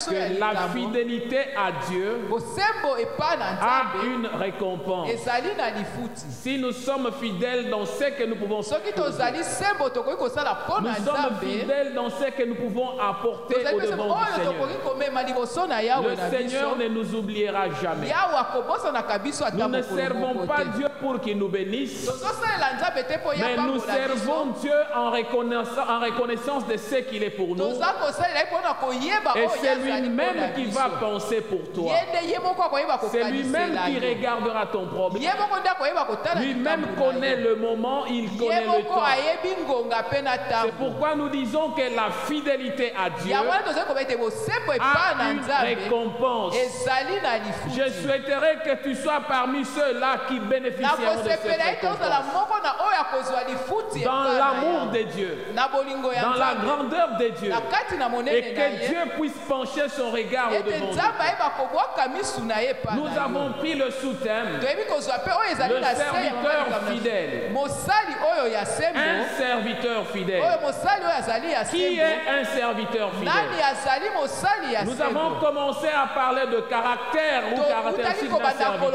que la fidélité à Dieu a une récompense. Si nous sommes fidèles dans ce que nous pouvons faire, nous sommes fidèles dans ce que nous pouvons apporter au devant du Seigneur. Le Seigneur ne nous oubliera jamais. Nous ne servons pas Dieu pour qu'il nous bénisse, mais nous servons Dieu en reconnaissance de ce qu'il est pour nous. Et c'est lui-même qui va penser pour toi. C'est lui-même qui regardera ton problème. Lui-même connaît le moment, il connaît le temps. C'est pourquoi nous disons que la fidélité à Dieu a une récompense. Je souhaiterais que tu sois parmi ceux-là qui bénéficieront de cette récompense. Dans l'amour de Dieu, dans la grandeur de Dieu, et que Dieu puisse pencher son regard au devant de nous. Nous avons pris le sous-thème, le serviteur fidèle. Un serviteur fidèle. Qui est un serviteur fidèle? Nous avons commencé à parler de caractère ou caractéristiques d'un serviteur.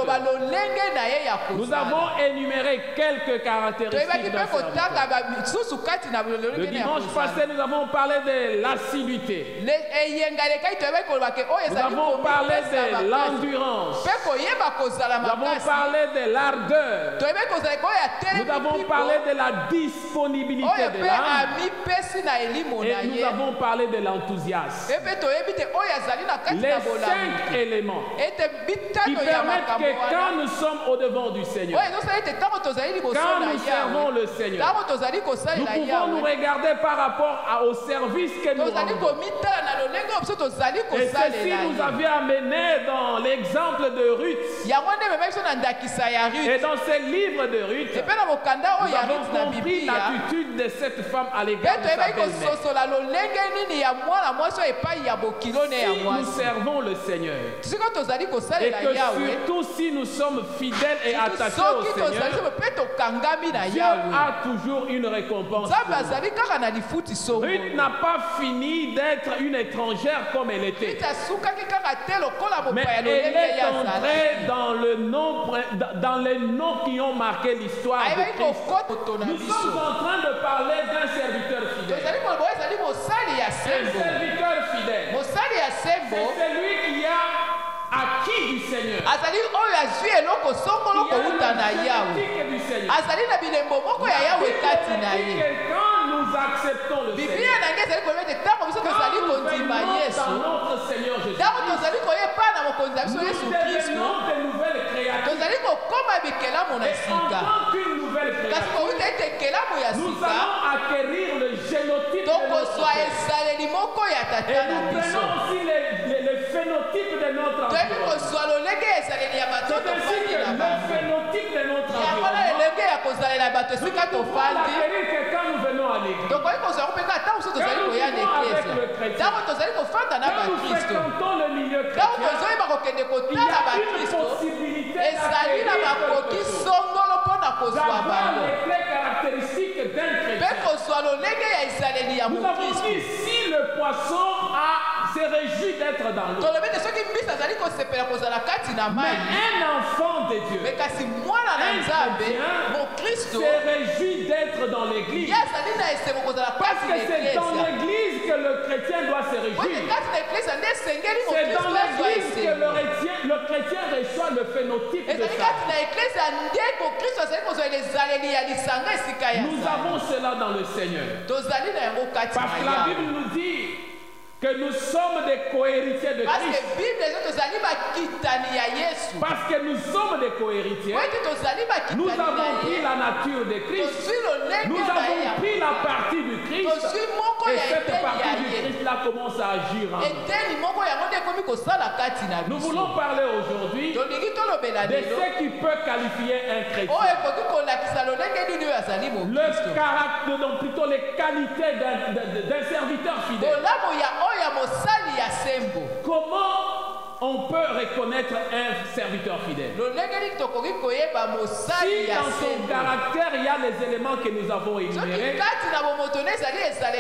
Nous avons énuméré quelques caractéristiques d'un serviteur. Le dimanche passé, nous avons parlé de l'assiduité. Nous avons parlé de l'endurance. Nous avons parlé de l'ardeur. Nous avons parlé de la disponibilité de l'âme. Et nous avons parlé de l'enthousiasme. Les 5 éléments qui permettent que quand nous sommes au devant du Seigneur, quand nous servons le Seigneur, nous pouvons nous regarder par rapport au service que nous rendons. Et ceci nous avait amené dans l'exemple de Ruth. Et dans ce livre de Ruth, nous avons compris l'attitude de cette femme à l'égard de sa belle-mère. Si nous servons le Seigneur, et que surtout si nous sommes fidèles et attachés au Seigneur, Dieu a toujours une récompense. Ruth n'a pas fini d'être une étrangère comme elle était. Mais elle est entrée dans les noms qui ont marqué l'histoire de Christ. Nous sommes en train de parler d'un serviteur fidèle. Un serviteur fidèle. C'est celui qui a acquis du Seigneur. Qui a la politique du Seigneur. Quand nous acceptons le Seigneur, quand nous venons dans notre Seigneur Jésus, nous devenons de nouvelles créatures. Et en tant qu'une nouvelle créature, nous allons acquérir le génotype de notre Père. Et nous prenons aussi le phénotype de notre environnement. C'est ainsi que le phénotype de notre environnement, nous pouvons l'acquérir que quand nous venons à l'église. Quand nous vivons avec le chrétien, quand nous fréquentons le milieu chrétien, il y a une possibilité d'acquérir quelque chose, d'avoir les clés caractéristiques d'un chrétien. Nous avons dit si le poisson se réjouit d'être dans l'eau, mais un enfant de Dieu, un chrétien, se réjouit d'être dans l'église. Parce que c'est dans l'église que le chrétien doit se réjouir. C'est dans l'église que le chrétien reçoit le phénotype de sa vie. Nous avons cela dans le Seigneur. Parce que la Bible nous dit que nous sommes des co-héritiers de Christ. Parce que nous sommes des co-héritiers, nous avons pris la nature de Christ. Nous avons pris la partie du Christ. Et cette partie du Christ là commence à agir en nous. Nous voulons parler aujourd'hui de ce qui peut qualifier un chrétien. Le caractère, donc plutôt les qualités d'un serviteur fidèle. Comment on peut reconnaître un serviteur fidèle. Si dans son caractère il y a les éléments que nous avons énumérés,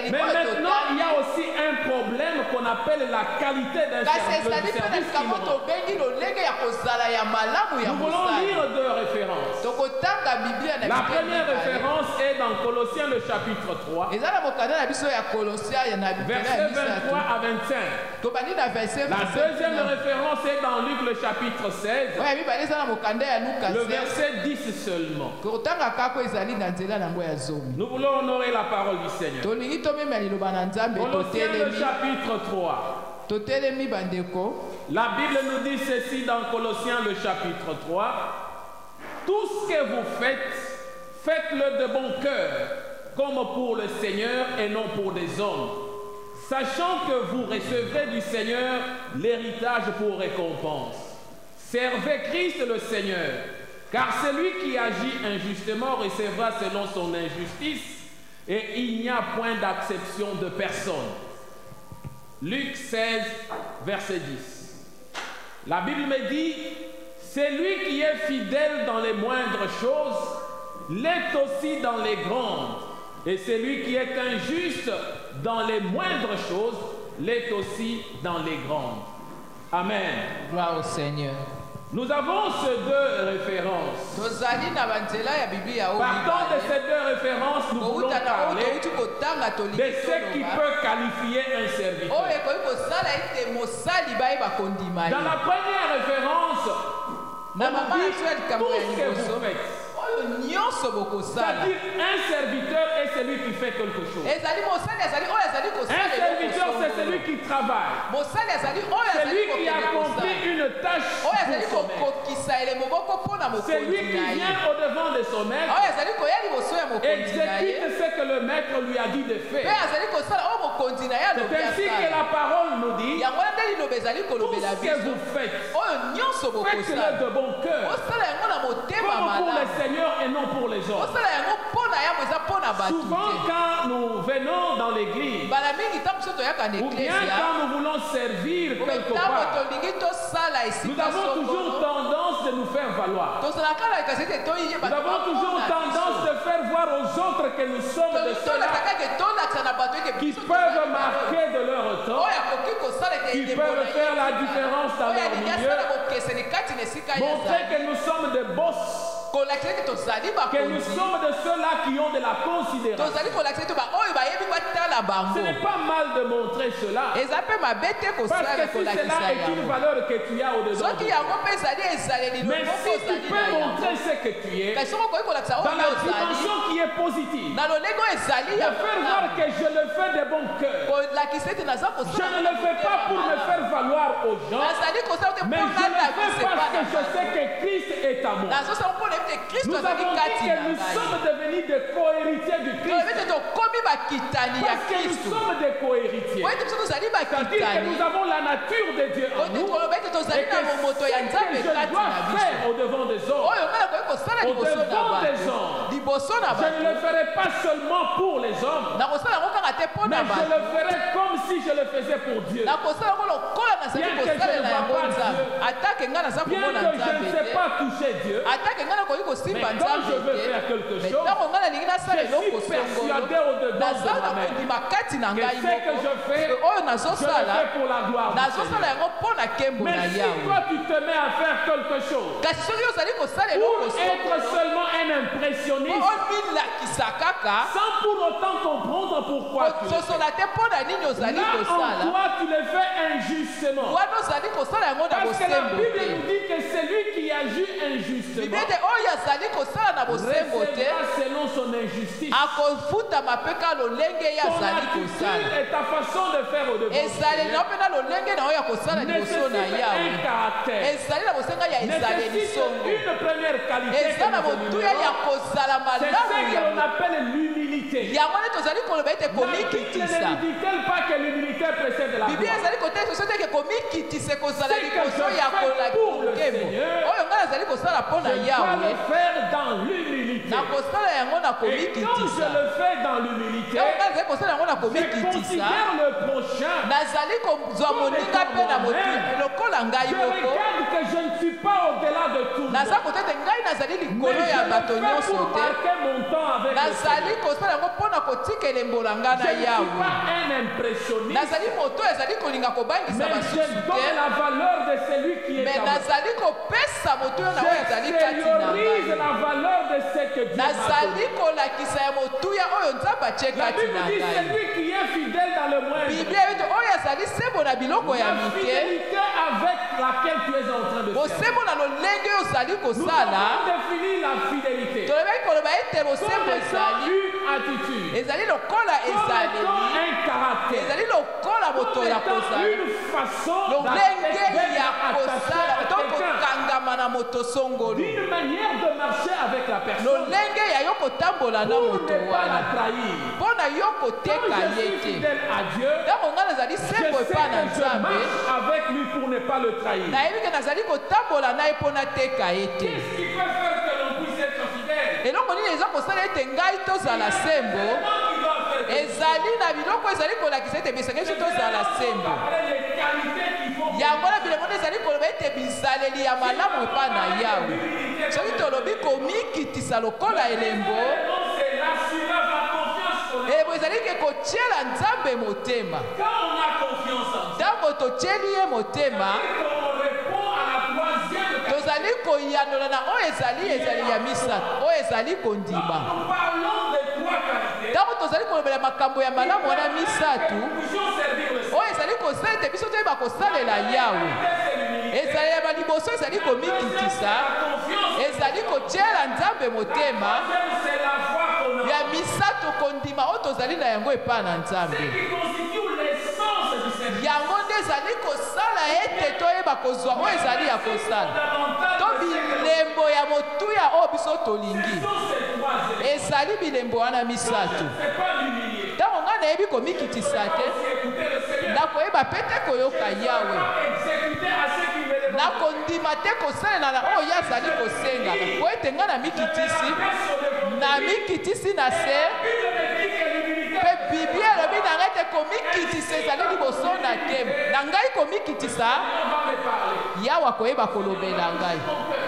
mais maintenant il y a aussi un problème qu'on appelle la qualité d'un service immoral. Nous voulons lire deux références. La première référence est dans Colossiens le chapitre 3, versets 23 à 25. La deuxième référence est dans Luc le chapitre 16, le verset 10 seulement. Nous voulons honorer la parole du Seigneur. Colossiens le chapitre 3. La Bible nous dit ceci dans Colossiens le chapitre 3. Tout ce que vous faites, faites-le de bon cœur, comme pour le Seigneur et non pour des hommes, sachant que vous recevrez du Seigneur l'héritage pour récompense. Servez Christ le Seigneur, car celui qui agit injustement recevra selon son injustice, et il n'y a point d'acception de personne. Luc 16, verset 10. La Bible me dit, celui qui est fidèle dans les moindres choses, l'est aussi dans les grandes. Et celui qui est injuste dans les moindres choses, l'est aussi dans les grandes. Amen. Gloire au Seigneur. Nous avons ces deux références. Partant de ces deux références, nous voulons parler de ce qui peut qualifier un serviteur. Dans la première référence, on dit tout ce que vous faites. C'est-à-dire un serviteur est celui qui fait quelque chose. Un serviteur c'est celui qui travaille. Celui qui accomplit une tâche pour son maître. Celui qui vient au devant de son maître exécute ce que le maître lui a dit de faire. C'est ainsi que la parole nous dit tout ce que vous faites, faites-le de bon cœur, comme pour le Seigneur et non pour les hommes. Souvent quand nous venons dans l'église, ou bien quand nous voulons servir quelque part, nous avons toujours tendance de nous faire valoir. Nous avons toujours tendance de faire voir aux autres que nous sommes de ceux-là qui peuvent marquer de leur temps, qui peuvent faire la différence dans leur milieu, montrer que nous sommes des boss, que nous sommes de ceux-là qui ont de la considération. Ce n'est pas mal de montrer cela, parce que si cela est une valeur que tu as au-dedans de toi. Mais si tu peux montrer ce que tu es dans la dimension qui est positive, de faire voir que je le fais de bon cœur, je ne le fais pas pour me faire valoir aux gens, mais je le fais parce que je sais que Christ est à moi. Nous avons dit que nous sommes devenus des co-héritiers du Christ. Parce que nous sommes des co-héritiers. C'est-à-dire que nous avons la nature de Dieu en nous. Et que ce que je dois faire au devant des hommes, je ne le ferai pas seulement pour les hommes, mais je le ferai comme si je le faisais pour Dieu. Bien que je ne vois pas Dieu, bien que je ne sais pas toucher Dieu, mais quand je veux faire quelque chose, je suis persuadé au-dedans de moi-même que ce que je fais, je le fais pour la gloire de Dieu. Mais si toi tu te mets à faire quelque chose pour être seulement un impressionniste, sans pour autant comprendre pourquoi tu le fais, là en toi tu le fais injustement. Parce que la Bible nous dit que celui qui agit injustement recevra selon son injustice. Ton attitude et ta façon de faire au devant nécessite un caractère, nécessite une première qualité que nous énumérons, c'est ce que l'on appelle l'humilité. La Bible ne dit-elle pas que l'humilité précède la gloire? Ce que je fais pour le Seigneur, je dois le faire dans l'humilité. Et quand je le fais dans l'humilité, je considère le prochain comme étant moi-même. que je ne suis pas au-delà de tout. Je ne peux pas marquer mon temps avec le Seigneur. Je ne suis pas un impressionniste. Mais je donne la valeur de celui qui est en moi. J'extériorise la valeur de ce que Dieu m'a donné. La Bible dit celui qui est fidèle dans le moindre. La fidélité avec laquelle tu es en train de faire. Nous avons défini la fidélité comme étant une attitude, comme étant un caractère, comme étant une façon d'une manière de marcher avec la personne pour ne pas la trahir. Comme je suis fidèle à Dieu, je sais que je marche avec lui pour ne pas le trahir. Qu'est-ce qui peut faire que l'on puisse être fidèle? Quand on a confiance en Dieu, yango nde ezali kosala ete toyeba kozwa oyo ezali ya kosala to bilembo ya motuya oyo biso tolingi ezali bilembo wana misato. Ntango ngai nayebi komikitisa te nakoyeba pe te koyoka Yawe, nakondima te kosalela na oyo ye azali kosengaka po ete ngai namikitisi na se pe Biblia elobi na ngai te komikitisa ezali liboso na temo na ngai komikitisa Yawe akoyeba kolobela ngai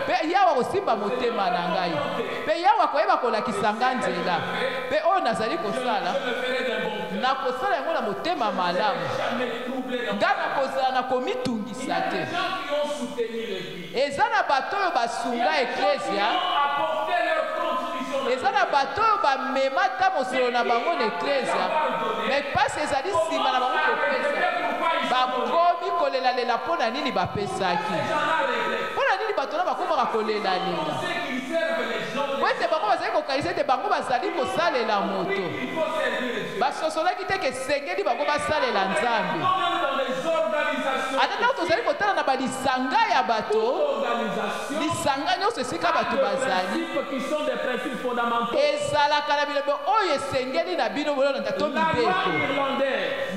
pe Yawe akosimba motema na ngai pe Yawe akoyeba kolakisa ngai nzela pe oyo nazali kosala nakosala yango na motema malamu ngai nakozala na komitungisa te. Eza na bato oyo basunga eklesia, eza na bato oyo bamema ta mosolo na bango na eklesia, me pasi ezali nsima na bango kopesa bakomi kolelalela mpo na nini bapesaki, mpo na nini bato na bakomaka kolelalela po ete bango bazali kokanisa ete bango bazali kosalela moto, basosolaki te ke esengeli bango basalela Nzambe. Ata ntango tozali kotala na balisanga ya bato, lisanga nyonso esika bato bazali ezalaka na bilombo oyo esengeli na bino bolona to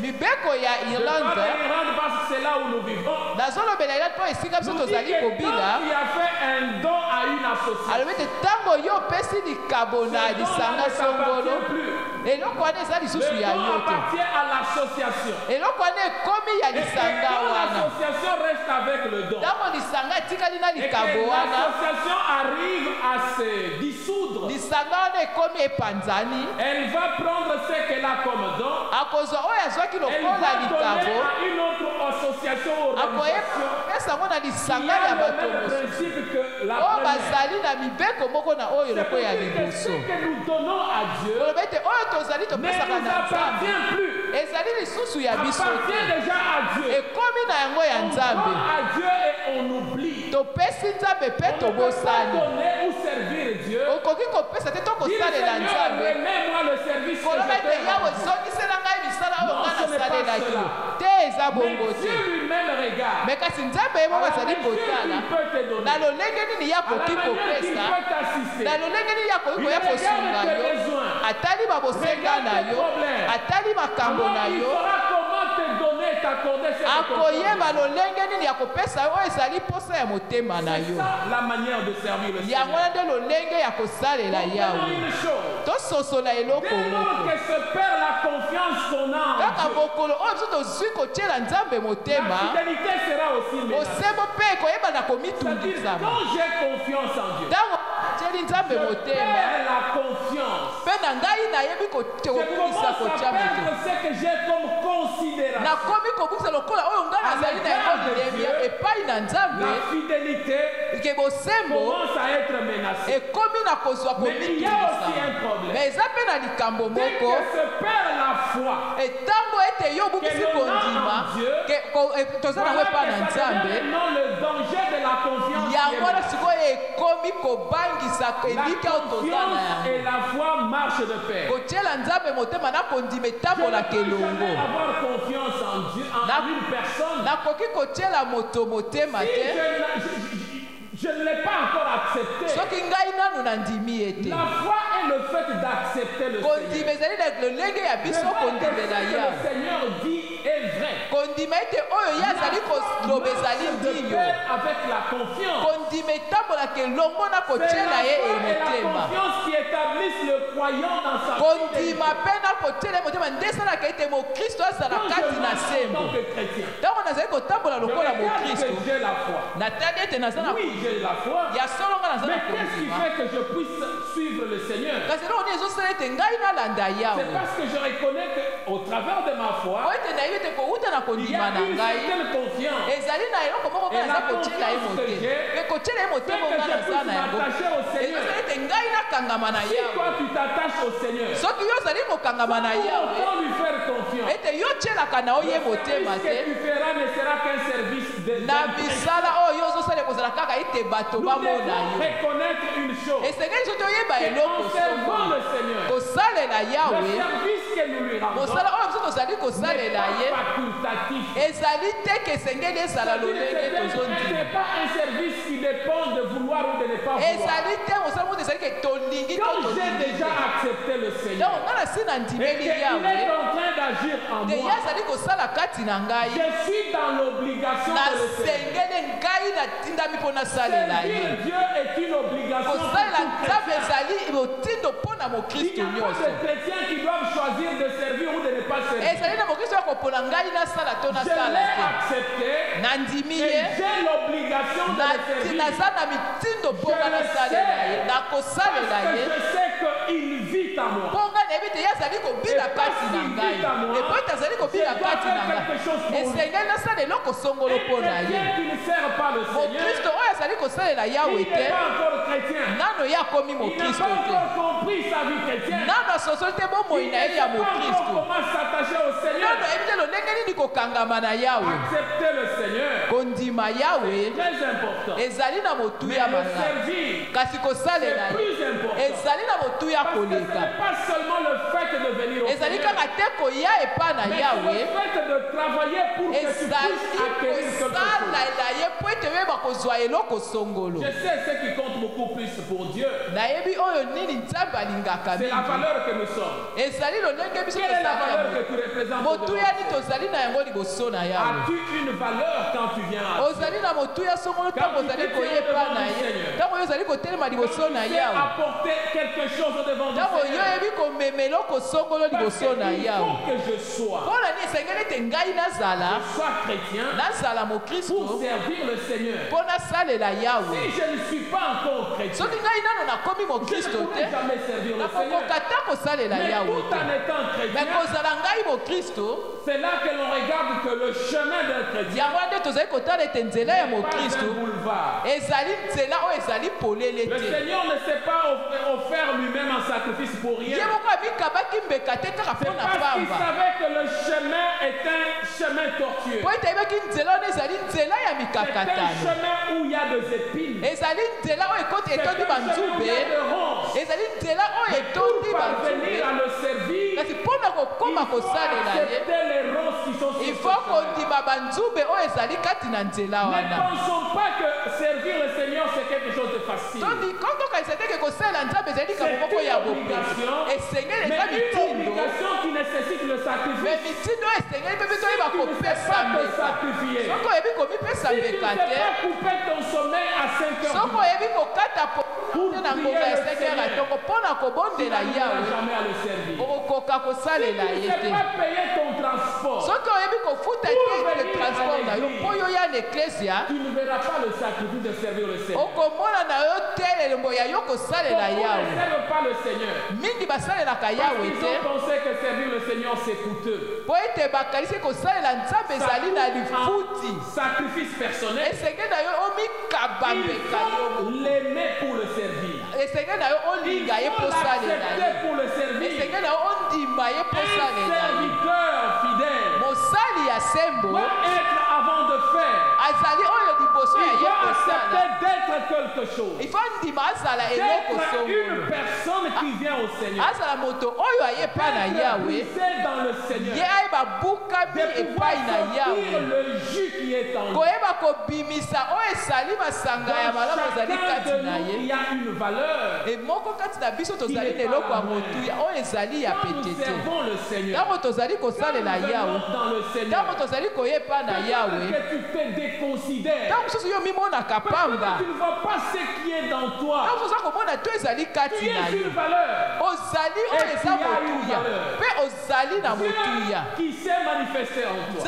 mibeko ya Irlande. Nazolobela Irlande mpo esika biso tozali kobila alobi ete ntango yo opesi likabo na lisanga songolo, eloko wana eza lisusu ya yo te, eloko wana ekomi ya lisanga wana. Ntango lisanga etikali na likabo wana, lisanga wana ekomi epanzani, akozwa oyo azwaki lokola likabo akoyepesa ngo na lisanga ya bato mosusu oyo bazali na mibeko moko na oyo loko ya liboso. Oloba ete oyo tozali topesaka na Nzambe ezali lisusu ya biso te, ekomi na yango ya Nzambe. Topesi Nzambe pe tobosani, okoki kopesa te tokosalela Nzambe koloba ete Yawe zongisela ngai misala oyo ngai nasalelaki te, eza bongo te. Me kasi Nzambe ye moko azali kotala na lolenge nini yakoki kopesa, na lolenge nini yakoki koya kosunga yo, atali babosenga na yo, atali makambo na yo, akoyeba lolenge nini yakopesa oyo ezali posa ya motema na yo. Yango wana nde lolenge ya kosalela Yawe. Tososola eloko moko kaka bokolo oyo biso tozwi kotiela Nzambe motema, Quand j'ai confiance en Dieu, je perds la confiance. Je commence à perdre ce que j'ai comme considération. La fidélité commence à être menacée. Mais il y a aussi un problème. Dès que se perd la foi que l'on a en Dieu, voilà que ça devient maintenant le danger de la confiance. La confiance et la foi marchent de pair. Je ne peux jamais avoir confiance en Dieu, en une personne, si je ne l'ai pas encore accepté. La foi est le fait d'accepter le Seigneur. Le Seigneur dit est vrai. De pair avec la confiance. C'est la foi et la confiance qui établissent le croyant dans sa fidélité. Quand je marche en tant que chrétien, je regarde que j'ai la foi. Oui, j'ai la foi. Mais qu'est-ce qui fait que je puisse suivre le Seigneur? C'est parce que je reconnais qu'au travers de ma foi, il y a une certaine confiance. Et la confiance que j'ai fait que je puisse m'attacher au Seigneur. Si toi tu t'attaches au Seigneur, faut autant lui faire confiance. Le service que tu feras ne sera qu'un service de nous devons reconnaître une chose, qu'en servant le Seigneur, le service que nous lui rendons n'est pas facultatif. C'est pas un service qui dépend de vouloir ou de ne pas vouloir. Quand j'ai déjà accepté le Seigneur et qu'il est en train d'agir en moi, je suis dans l'obligation de le servir. Servir Dieu est une obligation pour tout chrétien. Il n'y a pas de chrétiens qui doivent choisir de servir ou de ne pas servir. Je l'ai accepté et j'ai l'obligation de le servir. Je sais qu'il vit en moi. Et parce qu'il vit en moi, je dois faire quelque chose pour lui. Un chrétien qui ne sert pas le Seigneur, il n'est pas encore chrétien. Il n'a pas encore compris sa vie chrétienne. Il ne sait pas encore comment s'attacher au Seigneur. Accepter le Seigneur, c'est très important. Mais le servir, c'est plus important. Parce que ce n'est pas seulement le fait de venir au Seigneur, mais le fait de travailler pour que tu puisses acquérir quelque chose. Je sais ce qui compte beaucoup plus pour Dieu. C'est la valeur que nous sommes. Quelle est la valeur que tu représentes devant Dieu? As-tu une valeur quand tu viens à Dieu? Quand tu sais apporter quelque chose devant Dieu, il faut que je sois chrétien pour servir le Seigneur. Si je ne suis pas encore chrétien, je ne pourrai jamais servir le Seigneur. Mais tout en étant chrétien, c'est là que l'on regarde que le chemin d'un chrétien n'est pas un boulevard. Le Seigneur ne s'est pas offert lui-même un sacrifice pour rien. C'est parce qu'il savait que le chemin est un chemin tortueux. C'est un chemin où il y a des épines. C'est un chemin où il y a de ronces. Et pour parvenir à le servir, il faut accepter les ronces qui sont sur ce chemin. Ne pensons pas que servir le Seigneur c'est quelque chose de facile. C'est une obligation, mais une obligation qui nécessite le sacrifice. Si tu ne sais pas te sacrifier, si tu ne sais pas couper ton sommeil à 5 heures du matin pour prier le Seigneur, tu n'arriveras jamais à le servir. Si tu ne sais pas payer ton transport pour venir à l'église, tu ne verras pas le sacrifice de servir le Seigneur. Beaucoup ne servent pas le Seigneur. Parce qu'ils ont pensé que servir le Seigneur c'est coûteux. Sacrifice personnel. Il faut l'aimer pour le servir. Il faut l'accepter pour le servir. Un serviteur fidèle doit être avant de faire. Il doit accepter d'être quelque chose. D'être une personne qui vient au Seigneur. Puiser dans le Seigneur. De pouvoir sortir le jus qui est en lui. Chacun de nous, il y a une valeur. Quand nous servons le Seigneur, quand nous venons dans le Seigneur, que tu te déconsidères, parce que tu ne vois pas ce qui est dans toi. Tu es une valeur. Et tu as une valeur. Qui s'est manifestée en toi.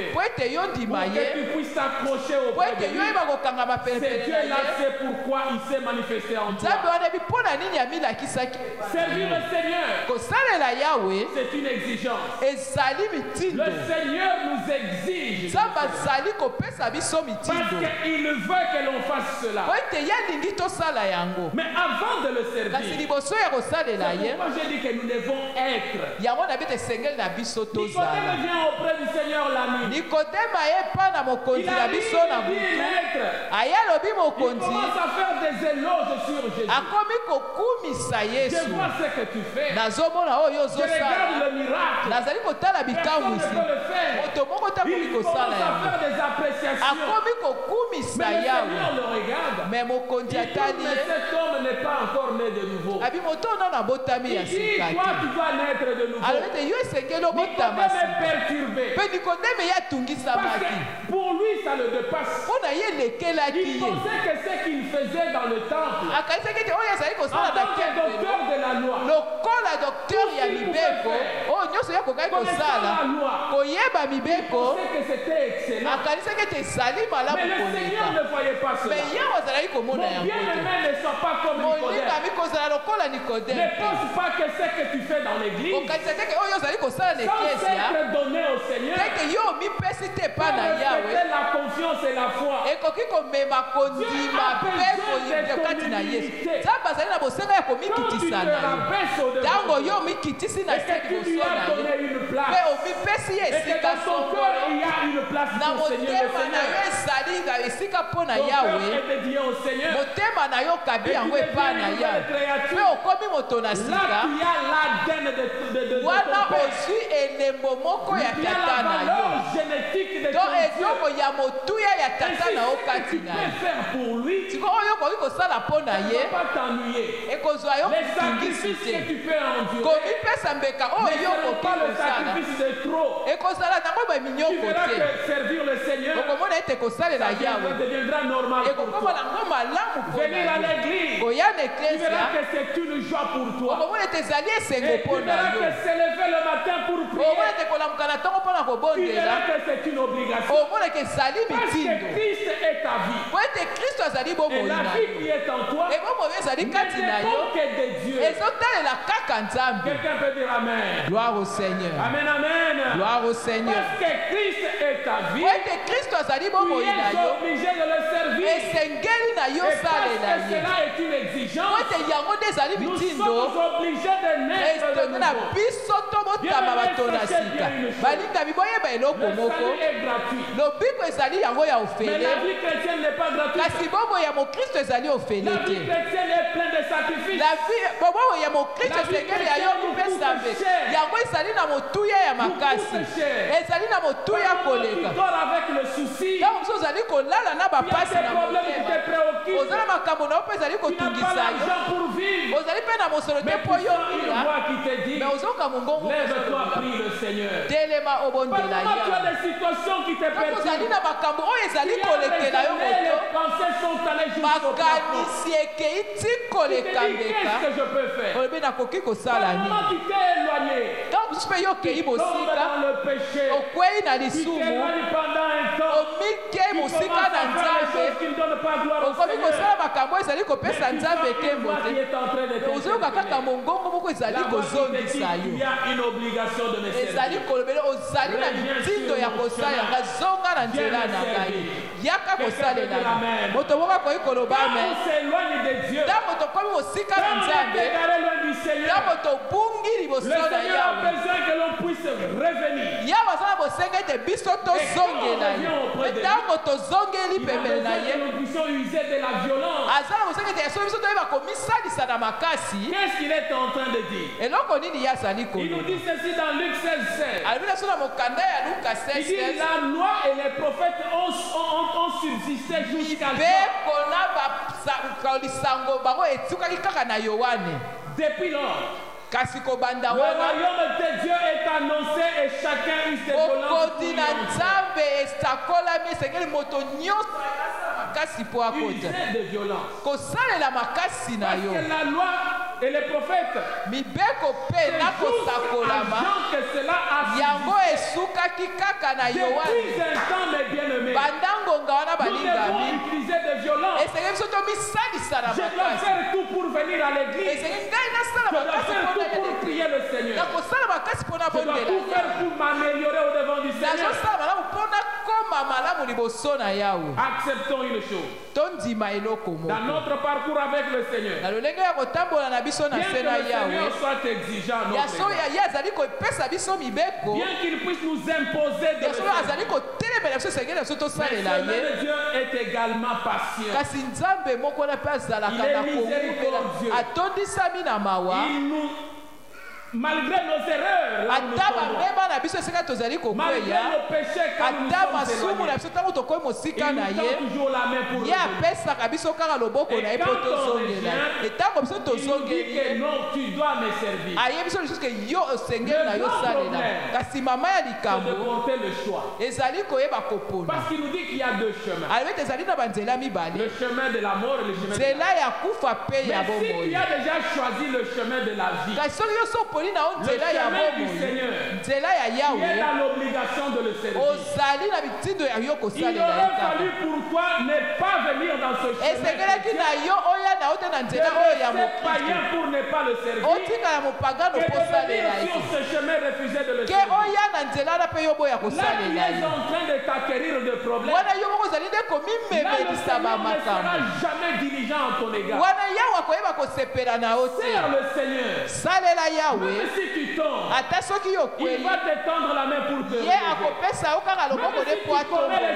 Pour que tu puisses t'accrocher au Dieu là, c'est pourquoi il s'est manifesté en toi. Servir le Seigneur, c'est une exigence. Le Seigneur nous exige parce qu'il veut que l'on fasse cela. Mais avant de le servir, c'est pourquoi j'ai dit que nous devons être. Nicodème vient auprès du Seieur la nuit. Il commence à faire des éloges sur Jésus. Je vois ce que tu fais. Je regarde le miracle. Personne ne peut le faire. Il commence à faire des appréciations. Mais le Seigneur le regarde. Mais cet homme n'est pas encore né de nouveau. Il dit, toi tu dois naître de nouveau. Nicodème est perturbé. Parce que pour lui ça le dépasse. Il pensait que ce qu'il faisait dans le temple, en tant que docteur de la loi, connaissant la loi, il pensait que c'était excellent. Mais le Seigneur ne voyait pas cela. Mon bien-aimé, ne sois pas comme Nicodème. Ne pense pas que ce que tu fais dans l'église, sans s'être donné au Seigneur, la confiance et la foi. Dieu a besoin de ton humilité. Quand tu te rabaisses au-devant et que tu lui as donné une place, et que dans ton cœur il y a une place pour le Seigneur. Ton cœur est dédié au Seigneur. Et tu deviens une nouvelle créature. Là tu as l'ADN de ton père. Il y a la valeur génétique de ton Dieu. Et si ce que tu peux faire pour lui, tu ne vas pas t'ennuyer. Les sacrifices que tu peux endurer ne seront pas le sacrifice de trop. Tu verras que servir le Seigneur, ça deviendra normal pour toi. Venir à l'église, tu verras que c'est une joie pour toi. Et tu verras que s'élever le matin pour prier, tu verras que c'est une obligation. Parce que Christ est ta vie. Et la vie qui est en toi ne dépend que de Dieu. Quelqu'un peut dire Amen. Gloire au Seigneur. Amen, amen. Gloire au Seigneur. Parce que Christ est ta vie, tu es obligé de le servir. Et parce que cela est une exigence, nous sommes obligés de naître de nouveau. Bien aimé, sachez bien une chose. Le salut est gratuit. Mais la vie chrétienne n'est pas gratuite. La vie chrétienne est pleine de sacrifices. La vie chrétienne nous coûte cher. Parfois tu dors avec le souci. Il y a des problèmes qui te préoccupent. Tu n'as pas l'argent pour vivre. Mais tu sens une voix qui te dit, lève-toi, prie le Seigneur. Parfois tu as des situations qui te perturbent. Les pensées sont allées jusqu'à makanisi ekei tikoleka mbeka qu'est-ce que je peux faire? olobi nakoki kosala nini Tellement tu t'es éloigné. donc mosusu mpe yo okei Tu tombes mosika dans le péché. okwei na Tu lisumu t'éloignes pendant un temps. omikei Tu mosika commences na à faire des nzambe choses qui ne donnent pas gloire au okomi Seigneur. kosala makambo ezali kopesa Mais tu nzambe sens une ekembo voix qui te est en train de ozoyoka kaka t'interpeller. mongongo moko ezali La voix qui te dit kozongisa qu'il y yo a une obligation de me ezali servir. kolobela ozali na mitindo ya kosala yanga zonga na nzela na ngai yaka kosalela moto moko akoki koloba Quand amen on s'éloigne de Dieu, ntango tokomi mosika na quand on est nzambe égaré loin du Seigneur, ntango tobungi le liboso na Seigneur a yawe besoin que l'on puisse revenir. yawe aza na bosenga ete biso tozongela ye ntango tozongeli Il a pembeni na besoin ye que nous puissions user de la violence. aza na bosenga ete yaso biso toyeba komisalisa na makasi Qu'est-ce qu'il est en train de dire? eloko nini ye azali Il nous koloba dit ceci dans Luc 16, 16. alobi na so na mokanda ya luka Il dit 16 la loi et les prophètes ont subsisté jusqu'à mibeko na lisango bango etikaki kaka na yohane depuis lors. kasi kobanda Le wana royaume de Dieu est annoncé et chacun eut ses violences pour bokoti y na entrer. nzambe esakolami esengeli moto nyonso ayasa makasi mpo akota User de violence. kosalela makasi na Parce yo que la loi et les prophètes, mibeko mpe c'est na juste kosakolama à Jean que cela a yango subsisté. esukaki kaka na Depuis yohane un temps, mes bien-aimés, banda ngonga wana nous devons balingami utiliser de violence. esengeli biso tomisalisa na Je dois makasi faire tout pour venir à l'église. esengeli ngai nasala Je dois makasi faire mpona tout pour prier le Seigneur. nakosala makasi mpona Je dois bondela tout faire pour m'améliorer au devant du Seigneur. nazosala malamu mpona koma malamu liboso na yawe Acceptons une chose. tondima eloko Dans moko notre parcours avec le Seigneur, na lolenge ya kotambola na biso na bien se que na le Seigneur yawe soit exigeant à notre yaso égard, ye azali kopesa biso mibeko bien qu'il puisse nous imposer de le yaso faire, azali kotelemela biso esengeli biso mais tosalela ce même ye Dieu est également patient. kasi nzambe moko wana mpe azalaka Il est na kowumela miséricordieux. atondisami na mawa Il nous, malgré nos erreurs, là où nous ata tombons, bamema na biso esika tozali malgré kokweya nos péchés, quand nous ata sommes masumu na éloignés, biso ntango tokoyi mosika il na nous tend ye toujours la main pour ye revenir. apesaka biso kaka loboko na ye Et mpo quand on tozongela revient, etango biso Il nous dit tozongeli que ye non, tu dois me servir. ayebi biso lisusu ke yo osengeli na yo Le grand salela problème, kasi mama ya C'est de likambo porter le choix. ezali koyeba kopona Parce qu'il nous dit qu'il y a deux chemins. alobi ete ezali na banzela mibale Le chemin de la mort et le chemin de la vie. nzela ya kufa mpe ya Mais si tu bomoi as déjà choisi le chemin de la vie, kasi soki yo so oponi na yo le nzela ya chemin du bomoi Seigneur, nzela ya tu es yawe dans l'obligation de le servir. ozali na mitindo ya yo Il kosalela ye aurait kaka fallu pour toi ne pas venir dans ce chemin esengelaki chrétien, na yo oya na yo te na de nzela oyo ya rester mokristo païen pour ne pas le servir, otikala mopagano et mpo de venir osalela ye sur ce chemin refuser de le ke servir. oya na nzela wana mpe yo boya Là, tu kosalela es ye en train de t'acquérir de problèmes. wana yo moko ozali nde Là, le komimemelisa Seigneur ne bamakambo sera jamais diligent en ton égard. wana yawe akoyeba kosepela na yo te Sers le Seigneur. salela yawe Même si tu tombes, ata soki yo il kweli va te tendre la main pour te ye relever. akopesa yo kaka loboko nde mpo atombola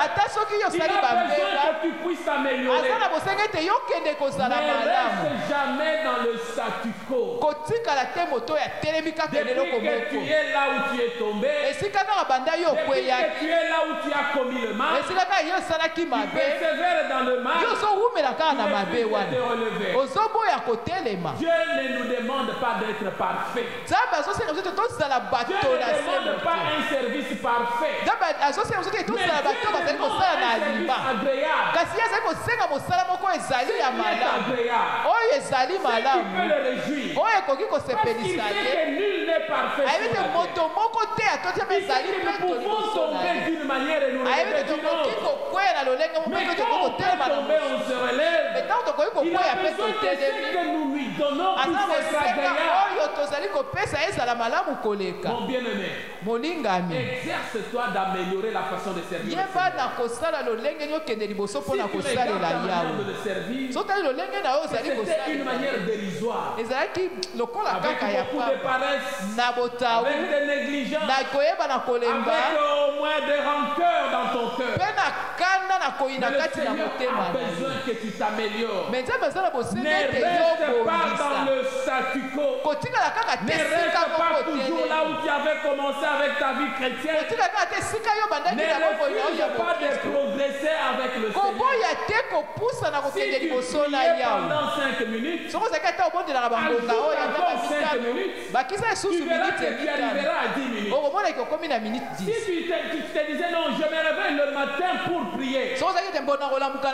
ata soki yo Il a osali besoin bambeka que tu puisses t'améliorer. aza na bosenga ete yokende kozala Ne malamu reste jamais dans le statu quo. kotikala te moto oyo atelemi kaka Depuis eloko que tu moko es là où tu es tombé, esika kaka banda yo depuis que okweyaki tu es là où tu as commis le mal, esika kaka yo osalaki tu mabe persévères dans le mal, yo ozowumela kaka na tu mabe refuses de wana te relever. ozoboya kotelema Dieu ne nous demande pas d'être parfait. nzambe azosenga biso te tozala Dieu bato ne na se demande pas un service parfait. nzambe azosenga biso te Mais tozala Dieu bato bazali demande kosala na un service alima agréable. kasi ye azali kosenga mosala moko ezali ya Qui est malamu agréable. oyo ezali C'est qui peut malamu le réjouir. oyo ekoki Parce qu'il kosepelisa sait ye que nul n'est parfait ayebi sur te la terre. moto moko te atotema Il ezali sait que mpe nous pouvons toliboso na tomber ye d'une manière et nous ayebi relever te d'une tokoki autre. kokwea na lolenge moko Mais mpe quand tokoki on peut kotelema na tomber, mosusu on se relève. ntango tokoki Il a kokwea mpe besoin que ce totelemi que nous lui donnons aza na puisse être bosenga agréable. oyo tozali kopesa ezala malamu koleka Mon bien-aimé, molingami exerce-toi d'améliorer la façon de servir. le yeba Seigneur. na kosala lolenge nini okende liboso Si mpo na tu regardes kosalela ta manière yawe de le servir, sotali lolenge na oyo ozali c'était une kosalela manière dérisoire. ezalaki lokola Avec kaka ya beaucoup de pamba paresse, na botawu avec des négligences, na koyeba na kolemba avec au moins des rancœurs dans ton cœur. mpe na kanda na koyina Mais le kati na Seigneur motema a na yo besoin que tu t'améliores. me nzambe aza na bosenga Ne ete reste pas yobongisa dans le statu quo. kotikala kaka te Ne reste esika pas moko toujours là où telemi tu avais commencé avec ta vie chrétienne. kotikala kaka te esika yo Ne bandaki na bokoyo refuse ya pas de mokristo progresser avec le Seigneur. koboya te kopusa na Si kokende tu liboso na priais yawe pendant 5 minutes, soki ozalaki ata obondelaka bangonga ajoute oyo ata encore 5 mitano minutes, bakisa tu lisusu verras miniti que tu mitano arriveras à 10 minutes. okomona ekokomi na miniti Si 10 tu te disais non, je me réveille le matin pour prier. Si vous avez des bonnes relations, fais un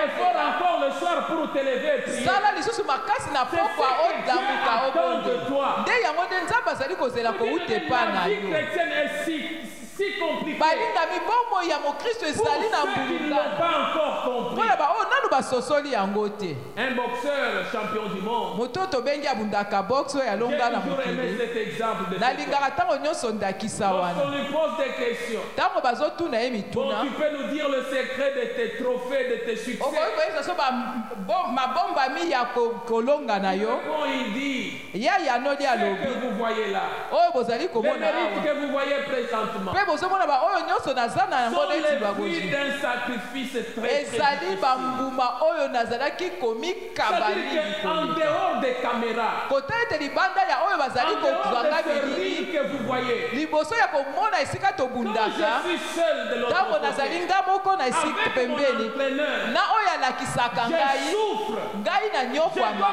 effort encore le soir pour te lever et prier. Sala lisusu makasi na pokwa odamuka de toi. Nde yango nde Nzambe azali kozela kouta epai na yo. Chrétienne est si compliqué. Balingami bomoi ya Mokristo ezali na mbulungana. Mpona baoyo nanu basosoli yango te. Un boxeur champion du monde. Moto tobengi abundaka boxe oyo alonga na mokili. Nalingaka ntango nyonso ndakisa wana. Ntango bazotuna ye mituna. Tu peux nous dire le secret de tes trophées, de tes succès. Okoyeba so mabombami ya kolonga na yo. Il dit. Ya yanoli alobi. Que vous voyez là. Oyo bozali komona awa. Les mérites que vous voyez présentement. Bozomona ba oyo nyonso naza na yango neti bagozi. D'un sacrifice très ezali bambuma oyo nazalaki komikabali en dehors des caméras. Kota ete libanda ya oyo bazali kozwanga bilili que vous voyez. Liboso ya komona esika tobundaka. Ntango nazali nga moko na esika pembeni na oyo alakisaka ngai na nyokwama.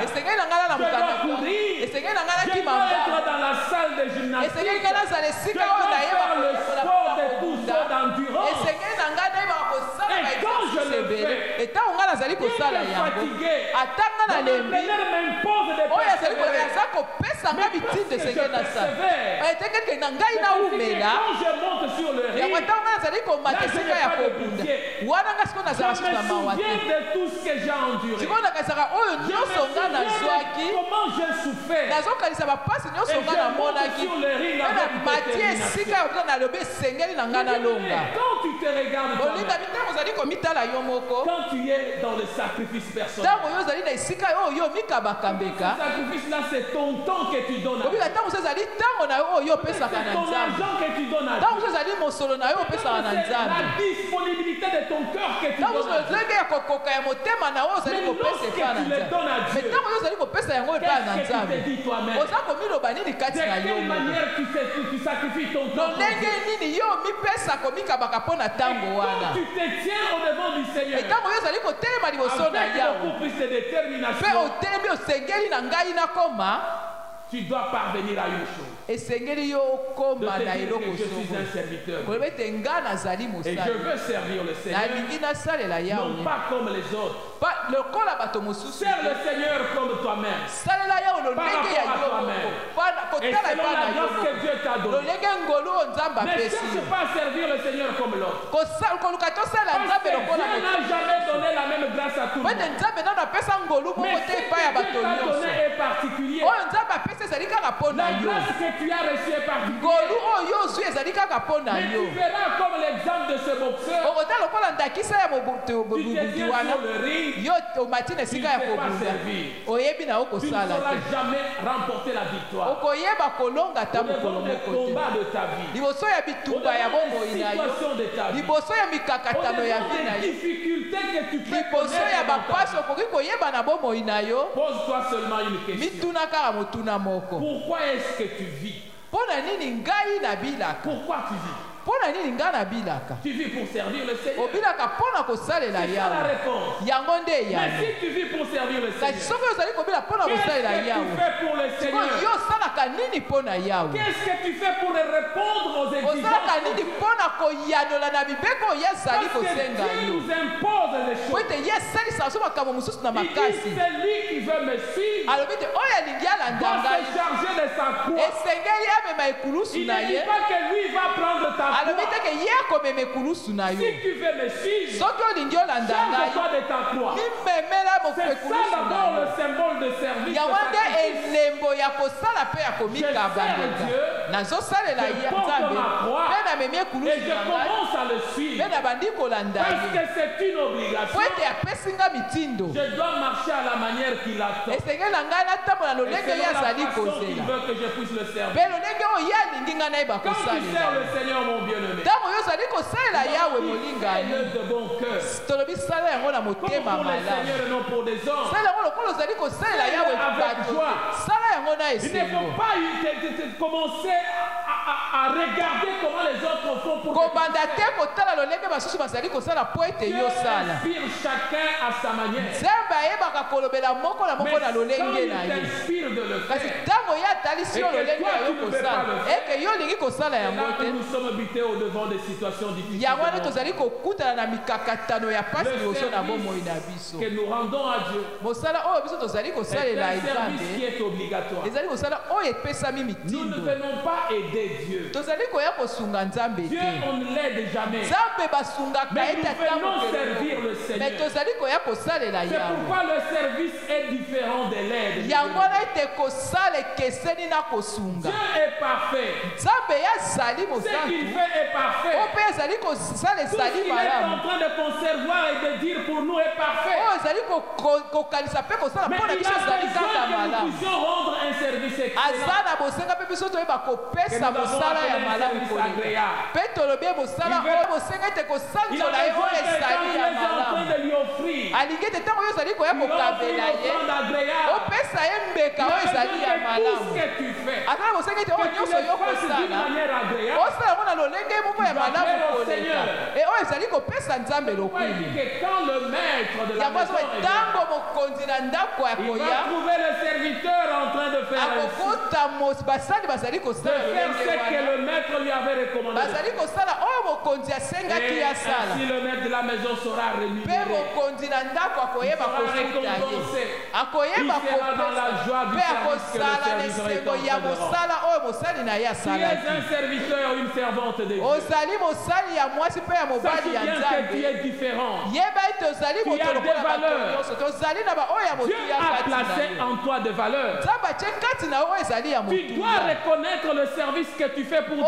Esengeli na ngai na mokanda. Esengeli na ngai na kimamba. Esengeli ngai nazala esika oyo faire le sport de tout ça d'endurance. Et quand je le fais, et tant on a nazali kosala yango atanga na lembi oyo azali koza kopesa nga bitinde senge na sala etekeke na ngai na umela yango ntango nga nazali komata esika ya kobunda wana nga sikoyo nazala susu na mawa te sikoyo nakalisaka oyo nyonso nga nazwaki nazokanisa bapasi nyonso nga namonaki matie esika ya nalobi esengeli na nga nalonga olinga mitango ozali komitala yo moko ntango yo ozali na esika oyo mikabaka mbeka obika ntango so ezali ntango na yo oyo opesaka na nzambe ntango so ezali mosolo na yo opesaka na nzambe ntango so ezenge ya kokoka ya motema na yo ozali kopesa epai na nzambe me ntango yo ozali kopesa yango epai na nzambe oza komiloba nini kati na yo ndenge nini yo mipesa komikabaka mpo na ntango wana ntango yo ozali kotelema liboso na yawe mpe otelemi osengeli na ngai nakoma tu dois parvenir à une chose. Et je veux servir le Seigneur. Non pas comme les autres. Sers le Seigneur comme toi-même. Par rapport à toi-même. Et selon la grâce que Dieu t'a donnée. Ne cherche pas à servir le Seigneur comme l'autre. Parce que Dieu n'a jamais donné la même grâce à tout le monde. Mais ce que Dieu t'a donné est particulier. La grâce que tu as reçue est particulière. Mais tu verras comme l'exemple de ce boxeur. Tu t'es sur le ring. Tu ne peux pas servir. Tu ne sauras jamais remporter la victoire. Au devant des combats de ta vie. Au devant des situations de ta vie. Au devant des difficultés que tu peux connaître. Pose-toi seulement une question. Pourquoi est-ce que tu vis? Pourquoi tu vis? Tu vis pour servir le Seigneur. C'est ça la réponse. Mais si tu vis pour servir le Seigneur, qu'est-ce que tu fais pour le Seigneur? Qu'est-ce que tu fais pour répondre aux exigences? Parce que Dieu nous impose les choses. Il dit celui qui veut me suivre doit se charger de sa croix. Il ne dit pas que lui va prendre ta croix. Si tu veux me suivre, charge-toi de ta croix. C'est ça d'abord le symbole de service. Je sers Dieu, je porte ma croix et je commence à le suivre. Parce que c'est une obligation. Je dois marcher à la manière qu'il attend. Et selon la façon qu'il veut que je puisse le servir. Quand tu sers le Seigneur, mon bien-aimé, de bon cœur. Comme pour le Seigneur et non pour des hommes. Avec joie. Il ne faut pas commencer à regarder comment les autres font pour inspire chacun à sa manière. Mais quand il t'inspire de le faire, et que toi tu ne peux pas le faire, que nous sommes habités au devant des situations difficiles. Le service que nous rendons à Dieu est un service qui est obligatoire. Nous ne venons pas aider Dieu. Dieu, on ne l'aide jamais. Mais nous venons servir le Seigneur. C'est pourquoi le service est différent de l'aide. Dieu est parfait. Ce qu'il fait est parfait. Tout ce qu'il est en train de concevoir et de dire pour nous est parfait. Mais il a besoin que nous puissions rendre un service excellent. Que nous avons appelé un service agréable. Il a besoin que quelqu'un est en train de lui offrir une offrande agréable. Il a besoin que tout ce que tu fais, que tu le fasses d'une manière agréable. Pourquoi il dit que quand le maître de la maison est là, il va trouver le serviteur en train de faire ce que le maître lui avait recommandé. Et ainsi le maître de la maison sera rémunéré. Il sera récompensé. Il sera dans la joie du service que le serviteur est en train de rendre. Tu es un serviteur ou une servante de Dieu. Sache bien que tu es différent. Tu as des valeurs. Dieu a placé en toi des valeurs. Tu dois reconnaître le service que tu fais pour Dieu.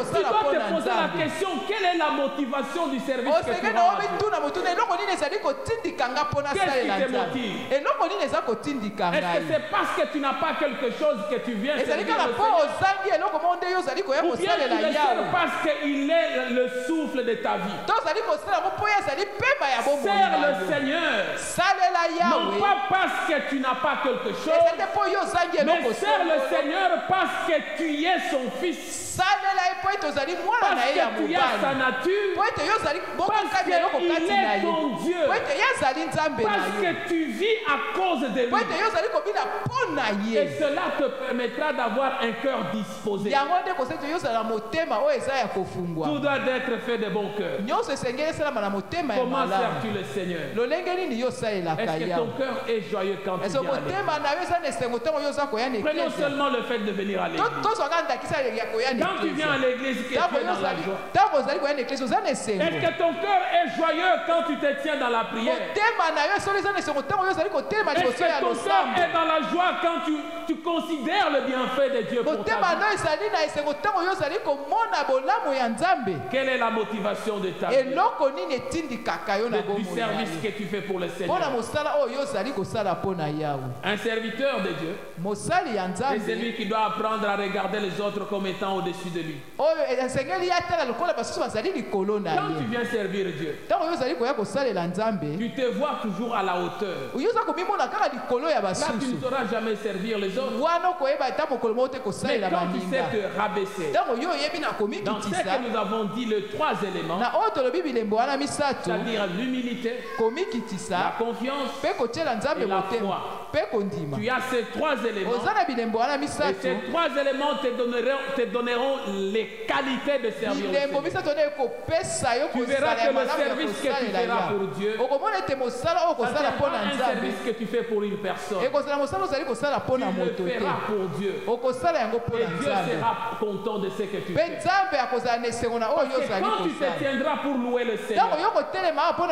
Tu dois te poser la question, quelle est la motivation du service que tu rends à Dieu? Qu'est-ce qui te motive? Est-ce que c'est parce que tu n'as pas quelque chose que tu viens servir le Seigneur? Ou bien tu le sers parce qu'il est le souffle de ta vie? Sers le Seigneur. Non pas parce que tu n'as pas quelque chose, mais sers le Seigneur parce que tu es son fils. Parce que tu as sa nature. Parce qu'il est ton Dieu. Parce que tu vis à cause de lui. Et cela te permettra d'avoir un cœur disposé. Tout doit être fait de bon cœur. Comment sers-tu le Seigneur? Est-ce que ton cœur est joyeux quand tu viens à l'église? Prenons seulement le fait de venir à l'église. Quand tu viens à l'église, tu es dans la joie. Est-ce que ton cœur est joyeux quand tu te tiens dans la prière? Est-ce que ton cœur est dans la joie quand tu considères le bienfait de Dieu pour ta vie? Quelle est la motivation de ta vie? Du service que tu fais pour le Seigneur. Un serviteur de Dieu, c'est celui qui doit apprendre à regarder les autres comme étant au-dessus de lui. Quand tu viens servir Dieu, tu te vois toujours à la hauteur. Là, tu ne sauras jamais servir les autres. Mais quand tu sais te rabaisser, dans ce que nous avons dit, les trois éléments, c'est-à-dire l'humilité, la confiance et la foi. Tu as ces trois éléments. Et ces trois éléments te donneront les qualités de servir le Seigneur. Tu verras que le service que tu feras pour Dieu atteindra un service que tu fais pour une personne. Tu le feras pour Dieu. Et Dieu sera content de ce que tu fais. Parce que quand tu te tiendras pour louer le Seigneur,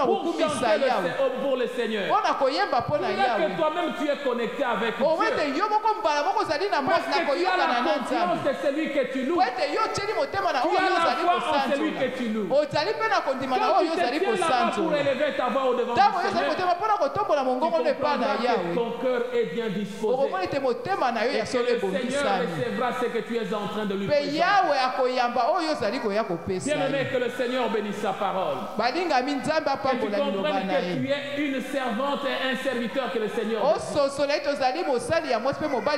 pour chanter pour le Seigneur, tu verras que toi-même tu es connecté avec Dieu. Parce que tu as la confiance de celui que tu loues. Tu as la foi en celui que tu loues. Quand tu te tiens là-bas pour élever ta voix au devant du Seigneur, tu comprendras que ton cœur est bien disposé. Et que le Seigneur recevra ce que tu es en train de lui présenter. Bien-aimé, que le Seigneur bénisse sa parole. Que tu comprennes que tu es une servante et un serviteur que le Seigneur désire.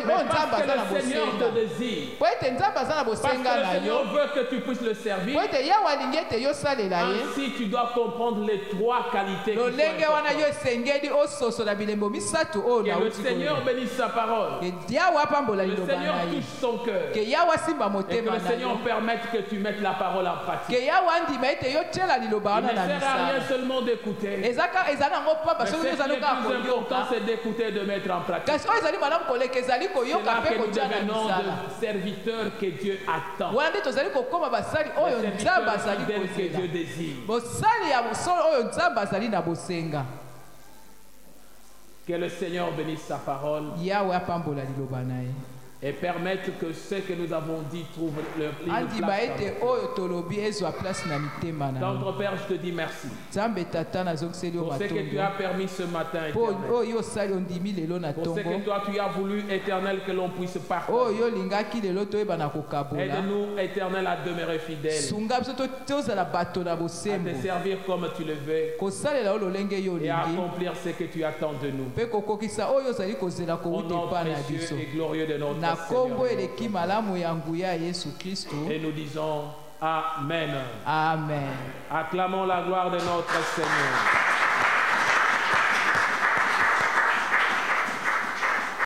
Mais parce que le Seigneur te désire. Parce que le Seigneur veut que tu puisses le servir. Ainsi, tu dois comprendre les trois qualités qui sont importantes. Que le Seigneur bénisse sa parole. Le Seigneur touche ton cœur. Et que le Seigneur permette que tu mettes la parole en pratique. Il ne sert à rien seulement d'écouter. Mais ce qui est plus important, c'est d'écouter et de mettre en pratique. C'est là que nous devenons de serviteurs que Dieu attend. Des serviteurs fidèles que Dieu désire. Que le Seigneur bénisse sa parole et permette que ce que nous avons dit trouve leur place. Notre Père, je te dis merci pour ce que tu as permis ce matin, éternel. Pour ce que toi tu as voulu, éternel, que l'on puisse partager. Aide-nous, éternel, à demeurer fidèles, à te servir comme tu le veux et à accomplir ce que tu attends de nous. Au nom précieux et glorieux de notre Seigneur. Et nous disons Amen. Amen. Acclamons la gloire de notre Seigneur.